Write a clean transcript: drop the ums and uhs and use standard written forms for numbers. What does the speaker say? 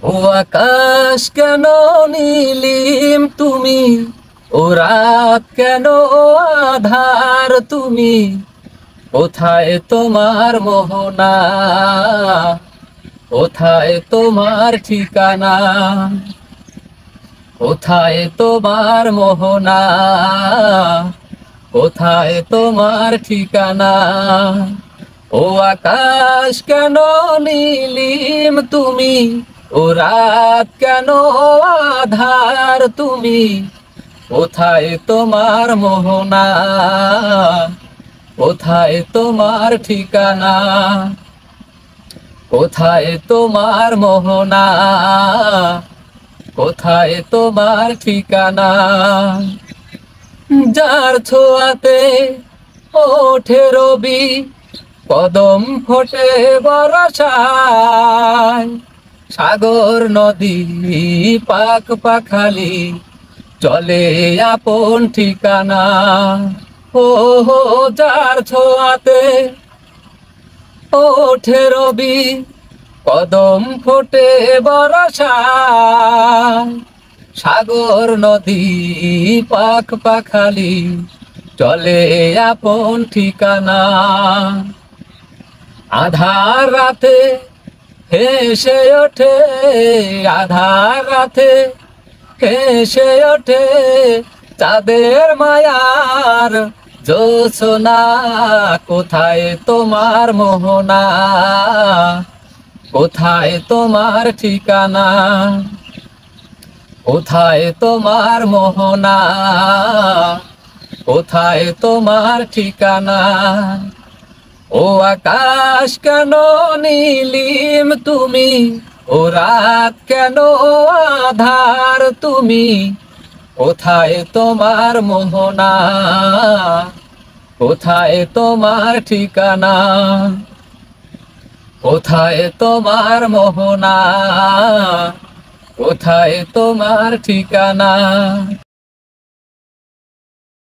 ও আকাশ কেন নীলিম তুমি, ও রাত কেন আধার তুমি, কোথায় তোমার মোহনা, কোথায় তোমার ঠিকানা, কোথায় তোমার মোহনা, কোথায় তোমার ঠিকানা। ও আকাশ কেন নীলিম তুমি, ও রাত কেন আধার তুমি, কোথায় তোমার মোহনা, কোথায় তোমার ঠিকানা, কোথায় তোমার মোহনা, কোথায় তোমার ঠিকানা। যার ছোঁয়াতে ওঠে রবি, কদম ফোটে বরষায়, সাগর নদী পাক পাখালি চলে আপন ঠিকানা। ও হো, যার ছোঁয়াতে ওঠে রবি, কদম ফোটে বরষায়, সাগর নদী পাক পাখালি চলে আপন ঠিকানা। আধার রাতে হেসে ওঠে, আধার রাতে হেসে ওঠে চাঁদের মায়ার জোছনা, কোথায় তোমার মোহনা, কোথায় তোমার ঠিকানা, কোথায় তোমার মোহনা, কোথায় তোমার ঠিকানা। ও আকাশ কেন নীলিম তুমি, ও রাত কেন আধার তুমি, কোথায় তোমার মোহনা, কোথায় তোমার ঠিকানা, কোথায় তোমার মোহনা, কোথায় তোমার ঠিকানা।